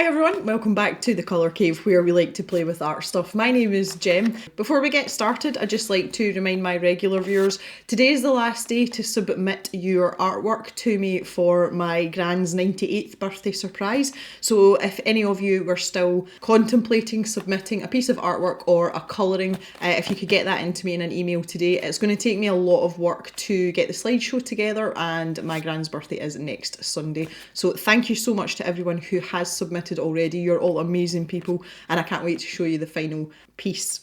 Hi everyone, welcome back to the Colour Cave where we like to play with art stuff. My name is Jem. Before we get started, I'd just like to remind my regular viewers, today is the last day to submit your artwork to me for my Gran's 98th birthday surprise. So if any of you were still contemplating submitting a piece of artwork or a colouring, if you could get that into me in an email today. It's going to take me a lot of work to get the slideshow together, and my Gran's birthday is next Sunday. So thank you so much to everyone who has submitted already. You're all amazing people and I can't wait to show you the final piece.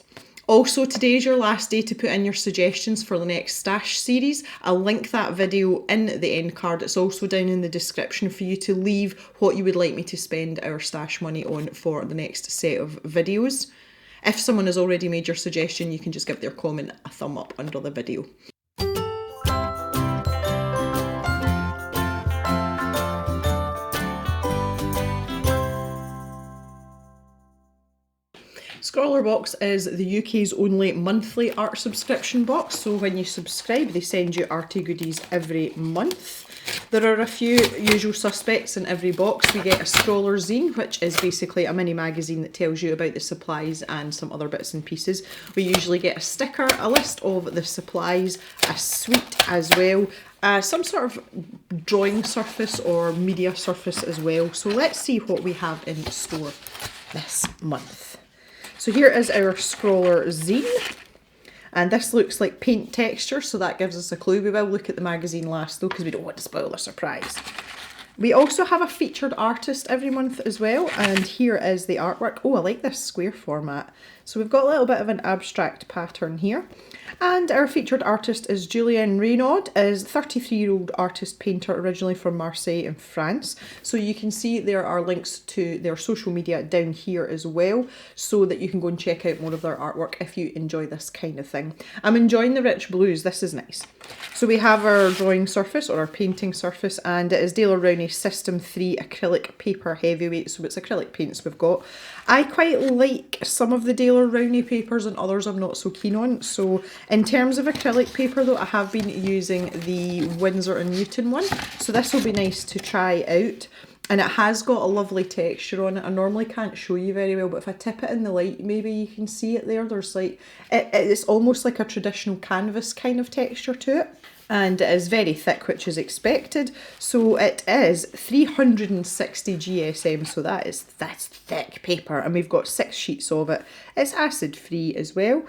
Also, today is your last day to put in your suggestions for the next stash series. I'll link that video in the end card. It's also down in the description for you to leave what you would like me to spend our stash money on for the next set of videos. If someone has already made your suggestion, you can just give their comment a thumb up under the video. Scrawlrbox is the UK's only monthly art subscription box, so when you subscribe they send you arty goodies every month. There are a few usual suspects in every box. We get a Scrawler zine, which is basically a mini magazine that tells you about the supplies and some other bits and pieces. We usually get a sticker, a list of the supplies, a suite as well, some sort of drawing surface or media surface as well. So let's see what we have in store this month. So here is our Scrawler zine, and this looks like paint texture, so that gives us a clue. We will look at the magazine last though, because we don't want to spoil the surprise. We also have a featured artist every month as well, and here is the artwork. Oh, I like this square format. So we've got a little bit of an abstract pattern here. And our featured artist is Julien Reynaud, is a 33-year-old artist painter originally from Marseille in France. So you can see there are links to their social media down here as well, so that you can go and check out more of their artwork if you enjoy this kind of thing. I'm enjoying the rich blues, this is nice. So we have our drawing surface or our painting surface, and it is Daler Rowney System 3 acrylic paper heavyweight, so it's acrylic paints we've got. I quite like some of the Daler Rowney papers and others I'm not so keen on. So in terms of acrylic paper though, I have been using the Winsor & Newton one, so this will be nice to try out. And it has got a lovely texture on it. I normally can't show you very well, but if I tip it in the light, maybe you can see it there. There's like, it's almost like a traditional canvas kind of texture to it. And it is very thick, which is expected. So it is 360 GSM, so that's thick paper. And we've got 6 sheets of it. It's acid free as well.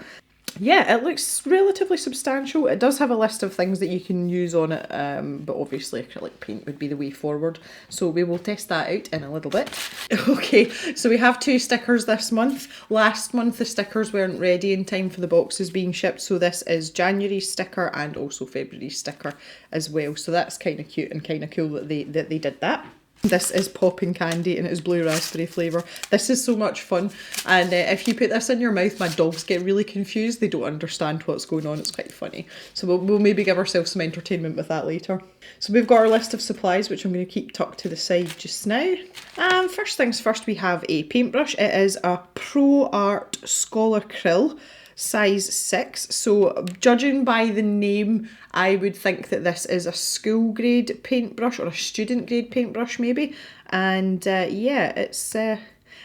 Yeah, it looks relatively substantial. It does have a list of things that you can use on it, but obviously acrylic paint would be the way forward. So we will test that out in a little bit. Okay, so we have 2 stickers this month. Last month the stickers weren't ready in time for the boxes being shipped, so this is January's sticker and also February's sticker as well. So that's kind of cute and kind of cool that they did that. This is popping candy and it is blue raspberry flavour. This is so much fun, and if you put this in your mouth, my dogs get really confused. They don't understand what's going on. It's quite funny. So we'll maybe give ourselves some entertainment with that later. So we've got our list of supplies, which I'm going to keep tucked to the side just now. First things first, we have a paintbrush. It is a Pro Art Scrawlrbox size 6. So judging by the name, I would think that this is a school grade paintbrush or a student grade paintbrush maybe. And yeah, it's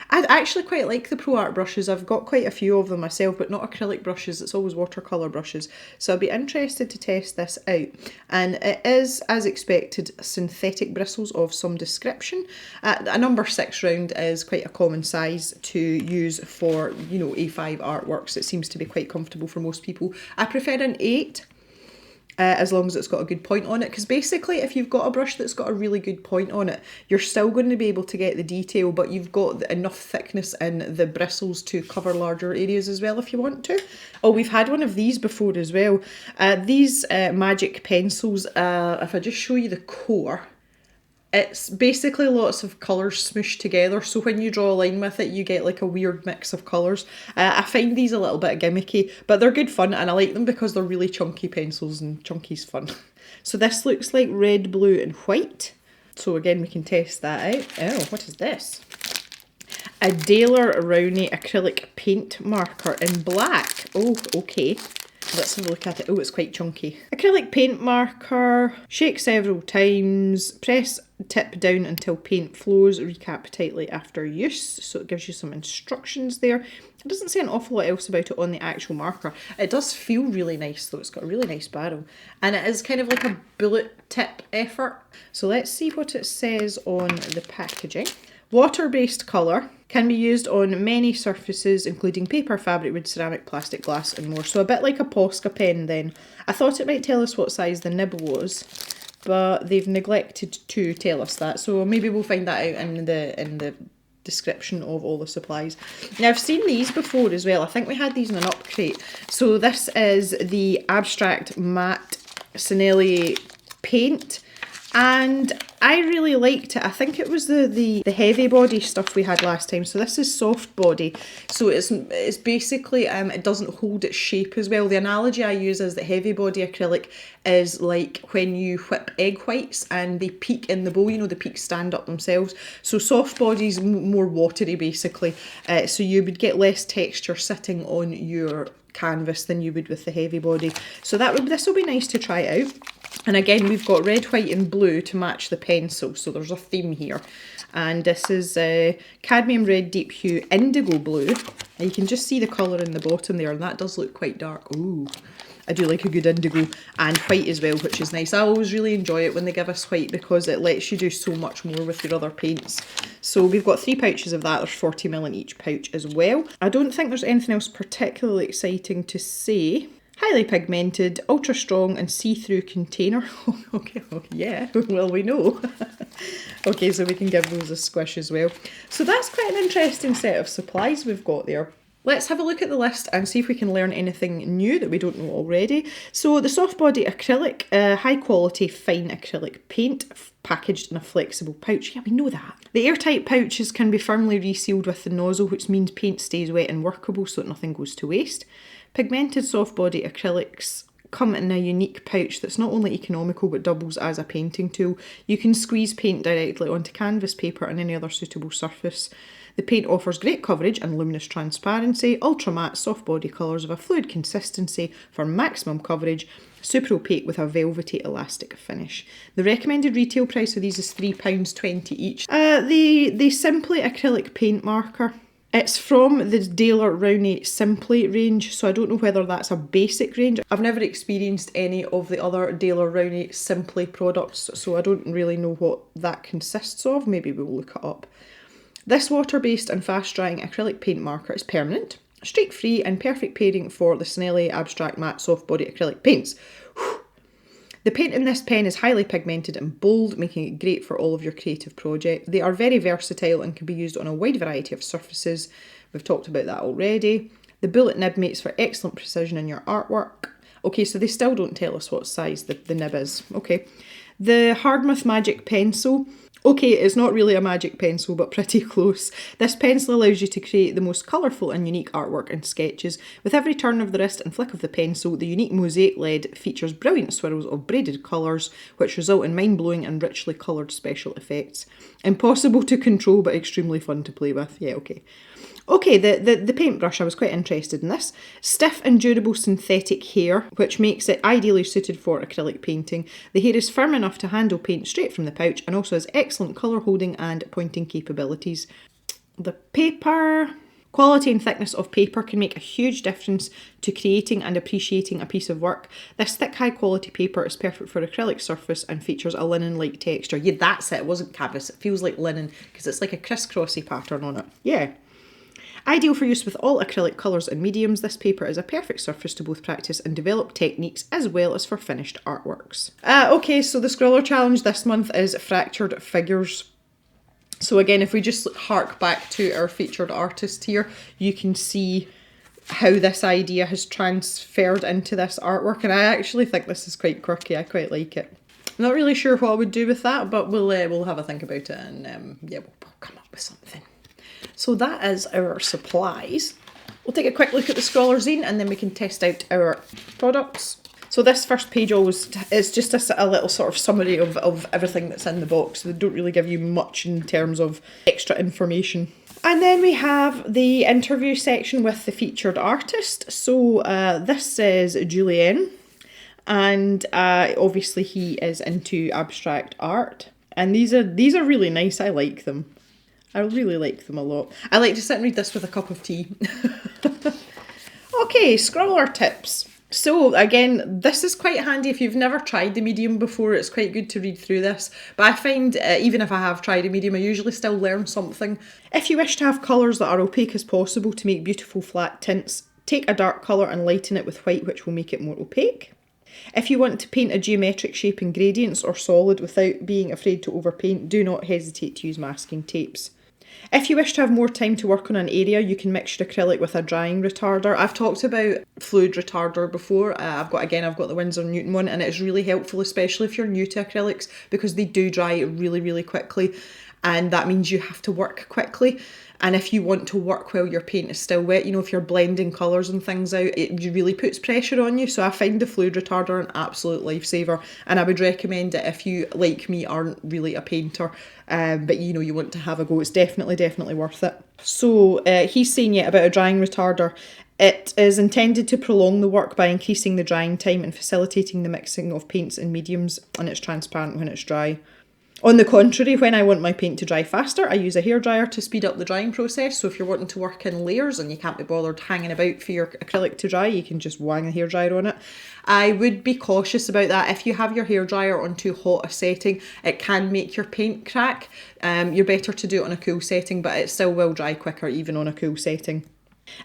I actually quite like the Pro Art brushes. I've got quite a few of them myself, but not acrylic brushes. It's always watercolour brushes. So I'll be interested to test this out. And it is, as expected, synthetic bristles of some description. A number 6 round is quite a common size to use for, you know, A5 artworks. It seems to be quite comfortable for most people. I prefer an 8. As long as it's got a good point on it, because basically if you've got a brush that's got a really good point on it, you're still going to be able to get the detail, but you've got enough thickness in the bristles to cover larger areas as well if you want to. Oh, we've had one of these before as well. These magic pencils, if I just show you the core, it's basically lots of colours smooshed together, so when you draw a line with it you get like a weird mix of colours. I find these a little bit gimmicky, but they're good fun and I like them because they're really chunky pencils and chunky's fun. So this looks like red, blue and white. So again we can test that out. Oh, what is this? A Daler Rowney acrylic paint marker in black. Oh, okay. Let's have a look at it. Oh, it's quite chunky. Acrylic paint marker. Shake several times. Press tip down until paint flows. Recap tightly after use. So it gives you some instructions there. It doesn't say an awful lot else about it on the actual marker. It does feel really nice though. It's got a really nice barrel. And it is kind of like a bullet tip effort. So let's see what it says on the packaging. Water-based colour, can be used on many surfaces including paper, fabric, wood, ceramic, plastic, glass and more. So a bit like a Posca pen then. I thought it might tell us what size the nib was, but they've neglected to tell us that. So maybe we'll find that out in the description of all the supplies. Now I've seen these before as well. I think we had these in an up crate. So this is the Abstract Matte Cinelli paint. And I really liked it. I think it was the heavy body stuff we had last time. So this is soft body. So it's basically, it doesn't hold its shape as well. The analogy I use is that heavy body acrylic is like when you whip egg whites and they peak in the bowl, you know, the peaks stand up themselves. So soft body's more watery basically. So you would get less texture sitting on your canvas than you would with the heavy body. So this will be nice to try out. And again, we've got red, white and blue to match the pencil, so there's a theme here. And this is cadmium red, deep hue, indigo blue. And you can just see the colour in the bottom there, and that does look quite dark. Ooh, I do like a good indigo. And white as well, which is nice. I always really enjoy it when they give us white because it lets you do so much more with your other paints. So we've got 3 pouches of that. There's 40ml in each pouch as well. I don't think there's anything else particularly exciting to say. Highly pigmented, ultra strong and see-through container. Okay, yeah, well we know. Okay, so we can give those a squish as well. So that's quite an interesting set of supplies we've got there. Let's have a look at the list and see if we can learn anything new that we don't know already. So the soft body acrylic, high quality fine acrylic paint packaged in a flexible pouch. Yeah, we know that. The airtight pouches can be firmly resealed with the nozzle, which means paint stays wet and workable so that nothing goes to waste. Pigmented soft body acrylics come in a unique pouch that's not only economical but doubles as a painting tool. You can squeeze paint directly onto canvas, paper and any other suitable surface. The paint offers great coverage and luminous transparency, ultra matte soft body colours of a fluid consistency for maximum coverage, super opaque with a velvety elastic finish. The recommended retail price for these is £3.20 each. The Simply acrylic paint marker. It's from the Daler Rowney Simply range, so I don't know whether that's a basic range. I've never experienced any of the other Daler Rowney Simply products, so I don't really know what that consists of. Maybe we'll look it up. This water-based and fast-drying acrylic paint marker is permanent, streak-free and perfect pairing for the Cinelli Abstract Matte Soft Body Acrylic paints. Whew. The paint in this pen is highly pigmented and bold, making it great for all of your creative projects. They are very versatile and can be used on a wide variety of surfaces. We've talked about that already. The bullet nib makes for excellent precision in your artwork. Okay, so they still don't tell us what size the nib is. Okay. The Hardmouth Magic Pencil. Okay, it's not really a magic pencil, but pretty close. This pencil allows you to create the most colourful and unique artwork and sketches. With every turn of the wrist and flick of the pencil, the unique mosaic lead features brilliant swirls of braided colours, which result in mind-blowing and richly coloured special effects. Impossible to control, but extremely fun to play with. Yeah, okay. Okay, the paintbrush, I was quite interested in this. Stiff and durable synthetic hair, which makes it ideally suited for acrylic painting. The hair is firm enough to handle paint straight from the pouch and also has excellent colour holding and pointing capabilities. The paper. Quality and thickness of paper can make a huge difference to creating and appreciating a piece of work. This thick, high quality paper is perfect for acrylic surface and features a linen-like texture. Yeah, that's it. It wasn't canvas. It feels like linen because it's like a crisscrossy pattern on it. Yeah. Ideal for use with all acrylic colours and mediums, this paper is a perfect surface to both practice and develop techniques as well as for finished artworks. Okay, so the Scrawler Challenge this month is Fractured Figures. So again, if we just hark back to our featured artist here, you can see how this idea has transferred into this artwork, and I actually think this is quite quirky. I quite like it. I'm not really sure what I would do with that, but we'll have a think about it and yeah, we'll come up with something. So that is our supplies. We'll take a quick look at the Scrawler zine and then we can test out our products. So this first page always is just a little sort of summary of everything that's in the box. They don't really give you much in terms of extra information. And then we have the interview section with the featured artist. So this is Julien, and obviously he is into abstract art. And these are really nice. I like them. I really like them a lot. I like to sit and read this with a cup of tea. Okay, scrawler tips. So again, this is quite handy if you've never tried the medium before. It's quite good to read through this. But I find even if I have tried a medium, I usually still learn something. If you wish to have colours that are opaque as possible to make beautiful flat tints, take a dark colour and lighten it with white, which will make it more opaque. If you want to paint a geometric shape in gradients or solid without being afraid to overpaint, do not hesitate to use masking tapes. If you wish to have more time to work on an area, you can mix your acrylic with a drying retarder. I've talked about fluid retarder before. I've got the Winsor & Newton one, and it's really helpful, especially if you're new to acrylics, because they do dry really, really quickly, and that means you have to work quickly. And if you want to work while your paint is still wet, you know, if you're blending colours and things out, it really puts pressure on you. So I find the fluid retarder an absolute lifesaver, and I would recommend it if you, like me, aren't really a painter, but you know, you want to have a go. It's definitely worth it. So he's saying about a drying retarder. It is intended to prolong the work by increasing the drying time and facilitating the mixing of paints and mediums, and it's transparent when it's dry. On the contrary, when I want my paint to dry faster, I use a hairdryer to speed up the drying process. So if you're wanting to work in layers and you can't be bothered hanging about for your acrylic to dry, you can just wang a hairdryer on it. I would be cautious about that. If you have your hairdryer on too hot a setting, it can make your paint crack. You're better to do it on a cool setting, but it still will dry quicker even on a cool setting.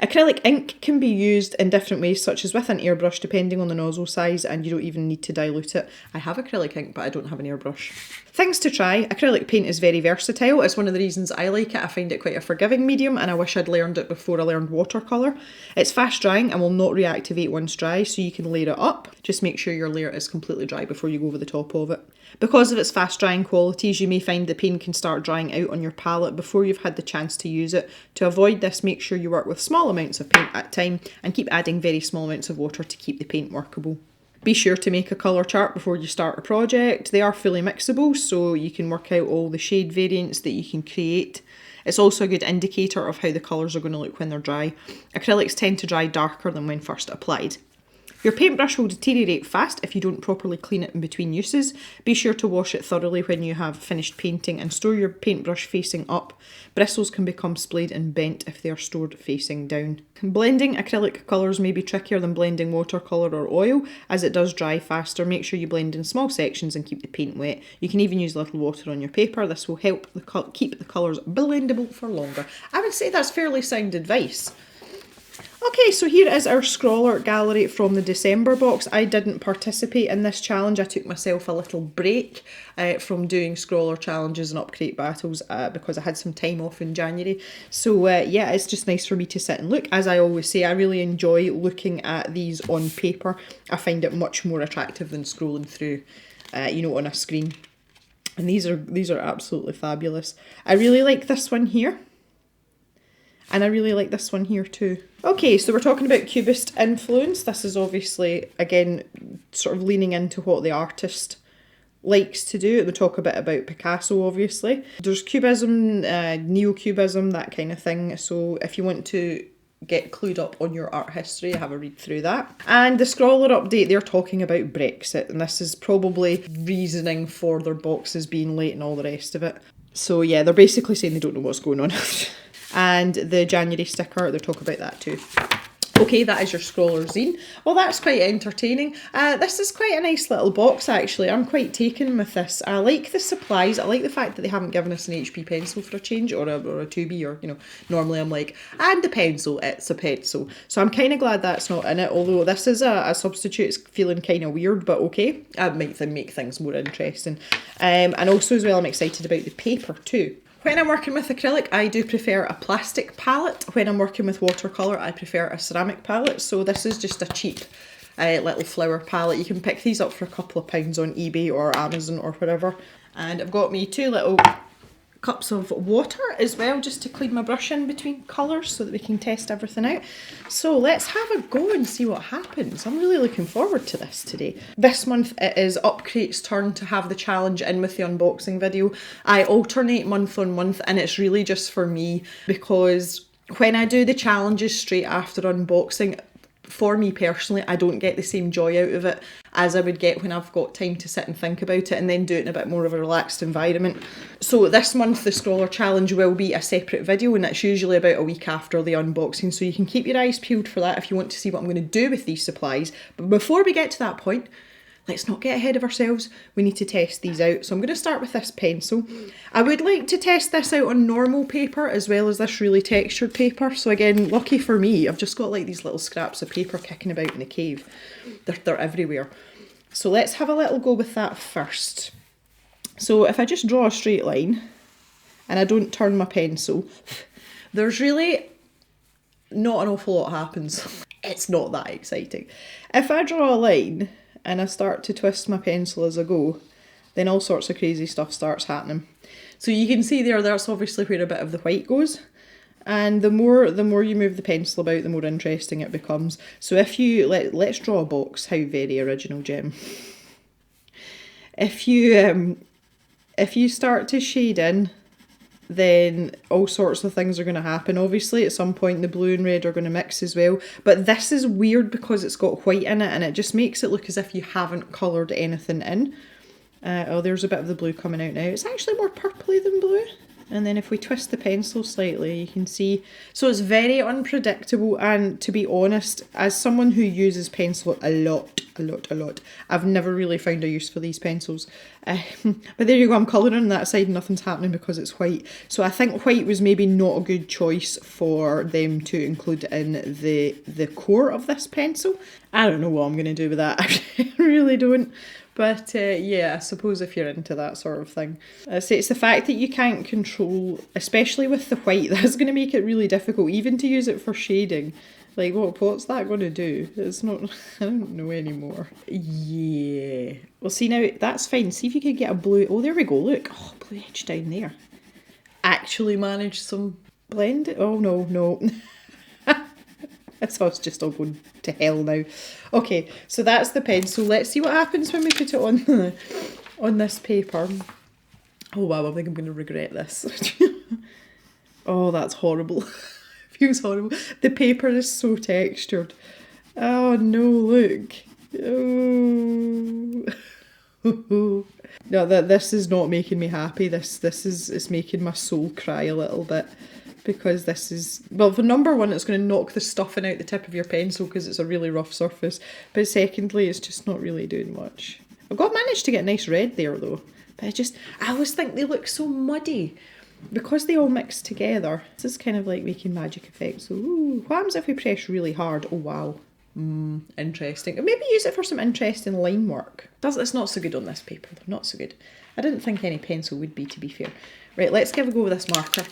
Acrylic ink can be used in different ways, such as with an airbrush, depending on the nozzle size, and you don't even need to dilute it. I have acrylic ink, but I don't have an airbrush. Things to try. Acrylic paint is very versatile. It's one of the reasons I like it. I find it quite a forgiving medium, and I wish I'd learned it before I learned watercolour. It's fast drying and will not reactivate once dry, so you can layer it up. Just make sure your layer is completely dry before you go over the top of it. Because of its fast drying qualities, you may find the paint can start drying out on your palette before you've had the chance to use it. To avoid this, make sure you work with small amounts of paint at a time and keep adding very small amounts of water to keep the paint workable. Be sure to make a colour chart before you start a project. They are fully mixable, so you can work out all the shade variants that you can create. It's also a good indicator of how the colours are going to look when they're dry. Acrylics tend to dry darker than when first applied. Your paintbrush will deteriorate fast if you don't properly clean it in between uses. Be sure to wash it thoroughly when you have finished painting and store your paintbrush facing up. Bristles can become splayed and bent if they are stored facing down. Blending acrylic colours may be trickier than blending watercolour or oil, as it does dry faster. Make sure you blend in small sections and keep the paint wet. You can even use a little water on your paper. This will help keep the colours blendable for longer. I would say that's fairly sound advice. Okay, so here is our scrawler gallery from the December box. I didn't participate in this challenge. I took myself a little break from doing scrawler challenges and upgrade battles because I had some time off in January. So yeah, it's just nice for me to sit and look. As I always say, I really enjoy looking at these on paper. I find it much more attractive than scrolling through, you know, on a screen. And these are absolutely fabulous. I really like this one here. And I really like this one here too. Okay, so we're talking about Cubist influence. This is obviously, again, sort of leaning into what the artist likes to do. We talk a bit about Picasso, obviously. There's Cubism, Neo-Cubism, that kind of thing. So if you want to get clued up on your art history, have a read through that. And the Scrawler update, they're talking about Brexit. And this is probably reasoning for their boxes being late and all the rest of it. So yeah, they're basically saying they don't know what's going on. And the January sticker, they'll talk about that too. Okay, that is your Scrawler zine. Well, that's quite entertaining. This is quite a nice little box, actually. I'm quite taken with this. I like the supplies. I like the fact that they haven't given us an HP pencil for a change, or a 2B, or, you know, normally I'm like, and the pencil, it's a pencil. So I'm kind of glad that's not in it, although this is a substitute. It's feeling kind of weird, but okay. It might make things more interesting. And also as well, I'm excited about the paper too. When I'm working with acrylic, I do prefer a plastic palette. When I'm working with watercolour, I prefer a ceramic palette. So this is just a cheap little flower palette. You can pick these up for a couple of pounds on eBay or Amazon or whatever. And I've got me two little cups of water as well, just to clean my brush in between colours so that we can test everything out. So let's have a go and see what happens. I'm really looking forward to this today. This month it is Upcrate's turn to have the challenge in with the unboxing video. I alternate month on month, and it's really just for me because when I do the challenges straight after unboxing, for me personally, I don't get the same joy out of it as I would get when I've got time to sit and think about it and then do it in a bit more of a relaxed environment. So this month the Scrawler challenge will be a separate video, and it's usually about a week after the unboxing, so you can keep your eyes peeled for that if you want to see what I'm going to do with these supplies. But before we get to that point, let's not get ahead of ourselves. We need to test these out. So I'm going to start with this pencil. I would like to test this out on normal paper as well as this really textured paper. So again, lucky for me, I've just got like these little scraps of paper kicking about in the cave. They're everywhere. So let's have a little go with that first. So if I just draw a straight line and I don't turn my pencil, there's really not an awful lot happens. It's not that exciting. If I draw a line and I start to twist my pencil as I go, then all sorts of crazy stuff starts happening. So you can see there, that's obviously where a bit of the white goes. And the more you move the pencil about, the more interesting it becomes. So if you, let's draw a box, how very original, Gem. If you start to shade in, then all sorts of things are going to happen. Obviously at some point the blue and red are going to mix as well, but this is weird because it's got white in it and it just makes it look as if you haven't coloured anything in. Oh, there's a bit of the blue coming out now. It's actually more purpley than blue. And then if we twist the pencil slightly, you can see, so it's very unpredictable. And to be honest, as someone who uses pencil a lot, I've never really found a use for these pencils. But there you go, I'm colouring on that side and nothing's happening because it's white. So I think white was maybe not a good choice for them to include in the core of this pencil. I don't know what I'm going to do with that, I really don't. But yeah, I suppose if you're into that sort of thing. So it's the fact that you can't control, especially with the white, that's going to make it really difficult, even to use it for shading. Like, what's that going to do? It's not, I don't know anymore. Yeah. Well, see now, that's fine. See if you could get a blue, oh, there we go, look. Oh, blue edge down there. Actually managed some blend. Oh, no. This was just all going to hell now. Okay, so that's the pencil. Let's see what happens when we put it on this paper. Oh wow, I think I'm going to regret this. Oh, that's horrible. Feels horrible. The paper is so textured. Oh no, look. Oh. No, this is not making me happy. It's making my soul cry a little bit. Because this is, well, for number one, it's going to knock the stuffing out the tip of your pencil because it's a really rough surface. But secondly, it's just not really doing much. I've managed to get a nice red there though. But I always think they look so muddy because they all mix together. This is kind of like making magic effects. So, ooh, what happens if we press really hard? Oh wow. Interesting. Or maybe use it for some interesting line work. It's not so good on this paper. Not so good. I didn't think any pencil would be, to be fair. Right, let's give a go with this marker.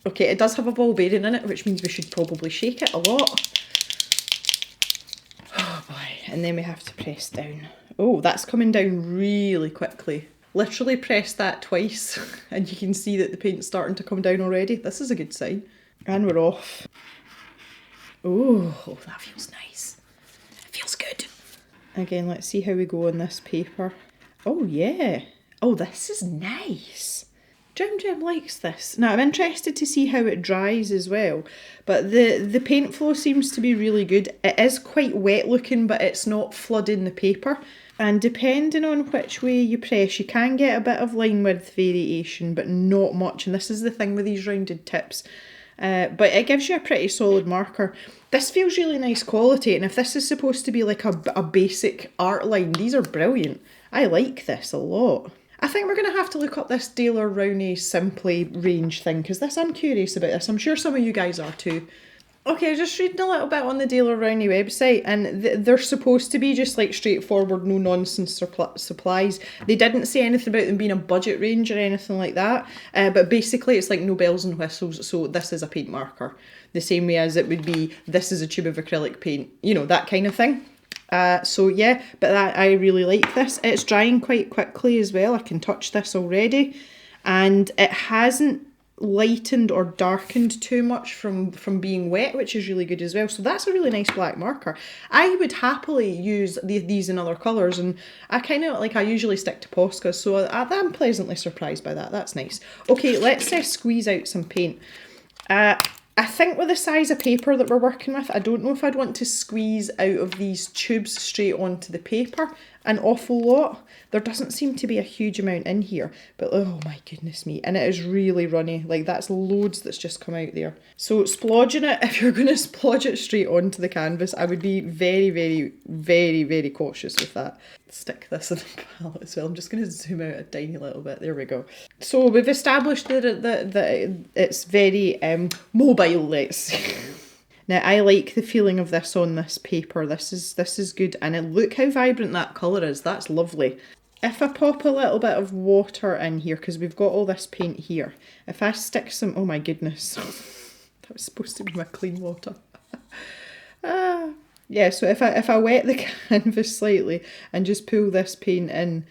Okay, it does have a ball bearing in it, which means we should probably shake it a lot. Oh boy, and then we have to press down. Oh, that's coming down really quickly. Literally press that twice and you can see that the paint's starting to come down already. This is a good sign. And we're off. Oh, that feels nice. It feels good. Again, let's see how we go on this paper. Oh yeah. Oh, this is nice. Jim likes this. Now I'm interested to see how it dries as well, but the paint flow seems to be really good. It is quite wet looking, but it's not flooding the paper, and depending on which way you press, you can get a bit of line width variation, but not much. And this is the thing with these rounded tips, but it gives you a pretty solid marker. This feels really nice quality, and if this is supposed to be like a basic art line, these are brilliant. I like this a lot. I think we're going to have to look up this Daler-Rowney Simply range thing, because I'm curious about this. I'm sure some of you guys are too. Okay, just reading a little bit on the Daler-Rowney website, and they're supposed to be just like straightforward, no nonsense supplies. They didn't say anything about them being a budget range or anything like that, but basically it's like no bells and whistles. So this is a paint marker, the same way as it would be, this is a tube of acrylic paint, you know, that kind of thing. So yeah, but I really like this. It's drying quite quickly as well. I can touch this already. and it hasn't lightened or darkened too much from being wet, which is really good as well. So that's a really nice black marker. I would happily use these in other colours, and I usually stick to Posca, so I'm pleasantly surprised by that. That's nice. Okay, let's squeeze out some paint. I think with the size of paper that we're working with, I don't know if I'd want to squeeze out of these tubes straight onto the paper an awful lot. There doesn't seem to be a huge amount in here, but oh my goodness me. And it is really runny, like that's loads that's just come out there. So splodging it, if you're going to splodge it straight onto the canvas, I would be very, very, very, very cautious with that. Stick this in the palette as well. I'm just going to zoom out a tiny little bit. There we go. So we've established that it's very mobile, let's say. Now I like the feeling of this on this paper. This is good, and look how vibrant that colour is. That's lovely. If I pop a little bit of water in here, because we've got all this paint here, if I stick some, oh my goodness, that was supposed to be my clean water. Yeah, so if I wet the canvas slightly and just pull this paint in,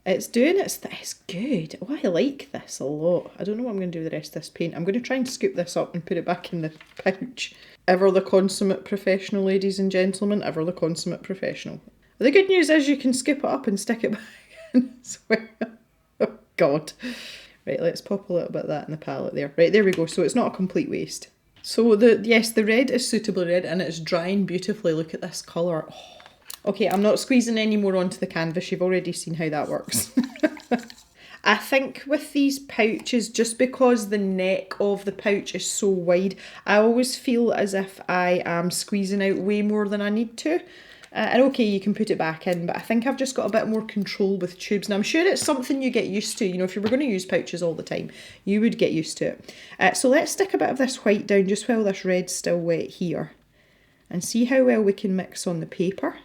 it's good. Oh, I like this a lot. I don't know what I'm going to do with the rest of this paint. I'm going to try and scoop this up and put it back in the pouch. Ever the consummate professional, ladies and gentlemen, ever the consummate professional. The good news is you can scoop it up and stick it back in as well. Oh, God. Right, let's pop a little bit of that in the palette there. Right, there we go. So it's not a complete waste. So the red is suitably red and it's drying beautifully. Look at this colour. Oh. Okay, I'm not squeezing any more onto the canvas. You've already seen how that works. I think with these pouches, just because the neck of the pouch is so wide, I always feel as if I am squeezing out way more than I need to. And okay, you can put it back in, but I think I've just got a bit more control with tubes. And I'm sure it's something you get used to. You know, if you were going to use pouches all the time, you would get used to it. So let's stick a bit of this white down just while this red's still wet here. And see how well we can mix on the paper.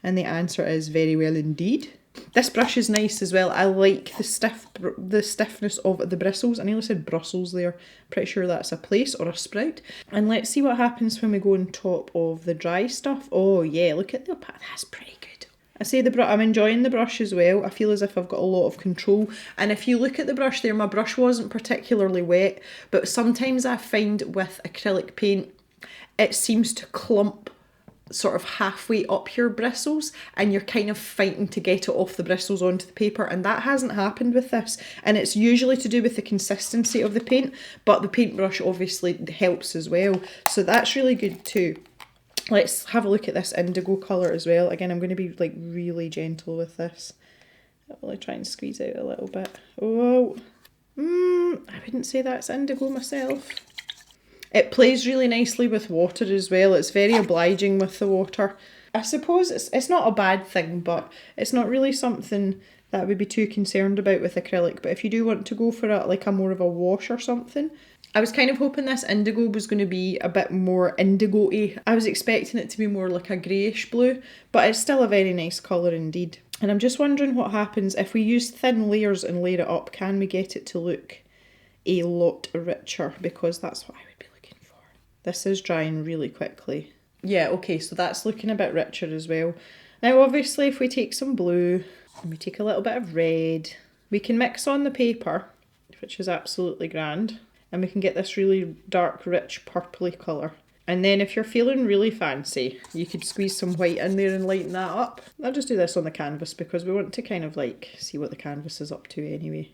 And the answer is very well indeed. This brush is nice as well. I like the stiffness of the bristles. I nearly said Brussels there. Pretty sure that's a place or a sprout. And let's see what happens when we go on top of the dry stuff. Oh yeah, look at the opaque. That's pretty good. I say I'm enjoying the brush as well. I feel as if I've got a lot of control. And if you look at the brush there, my brush wasn't particularly wet, but sometimes I find with acrylic paint, it seems to clump sort of halfway up your bristles and you're kind of fighting to get it off the bristles onto the paper, and that hasn't happened with this, and it's usually to do with the consistency of the paint, but the paintbrush obviously helps as well, so that's really good too. Let's have a look at this indigo colour as well. Again, I'm going to be like really gentle with this. I'll try and squeeze out a little bit. Oh, I wouldn't say that's indigo myself. It plays really nicely with water as well. It's very obliging with the water. I suppose it's not a bad thing, but it's not really something that I would be too concerned about with acrylic. But if you do want to go for a more of a wash or something, I was kind of hoping this indigo was going to be a bit more indigo-y. I was expecting it to be more like a greyish blue, but it's still a very nice colour indeed. And I'm just wondering what happens if we use thin layers and layer it up. Can we get it to look a lot richer? Because that's what I would be looking for. This is drying really quickly. Yeah, okay, so that's looking a bit richer as well. Now obviously if we take some blue and we take a little bit of red, we can mix on the paper, which is absolutely grand, and we can get this really dark, rich, purpley colour. And then if you're feeling really fancy, you could squeeze some white in there and lighten that up. I'll just do this on the canvas because we want to kind of see what the canvas is up to anyway.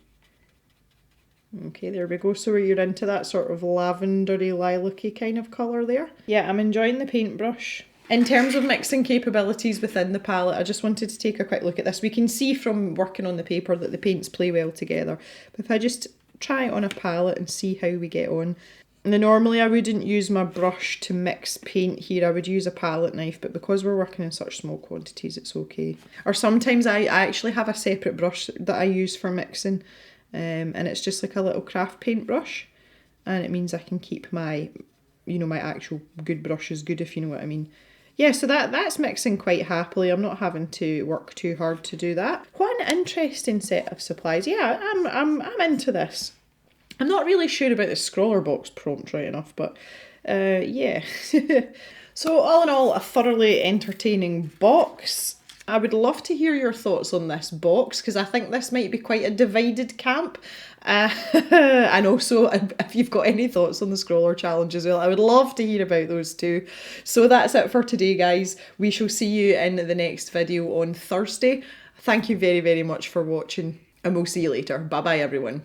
Okay, there we go. So you're into that sort of lavendery, lilac-y kind of colour there. Yeah, I'm enjoying the paintbrush. In terms of mixing capabilities within the palette, I just wanted to take a quick look at this. We can see from working on the paper that the paints play well together. But if I just try it on a palette and see how we get on. Now normally I wouldn't use my brush to mix paint here, I would use a palette knife, but because we're working in such small quantities it's okay. Or sometimes I actually have a separate brush that I use for mixing, and it's just like a little craft paint brush, and it means I can keep my, my actual good brushes good, if you know what I mean. Yeah, so that's mixing quite happily. I'm not having to work too hard to do that. What an interesting set of supplies. Yeah, I'm into this. I'm not really sure about the Scrawlrbox prompt right enough, but yeah. So all in all, a thoroughly entertaining box. I would love to hear your thoughts on this box, because I think this might be quite a divided camp. And also, if you've got any thoughts on the scroller challenge as well, I would love to hear about those too. So that's it for today, guys. We shall see you in the next video on Thursday. Thank you very, very much for watching, and we'll see you later. Bye bye, everyone.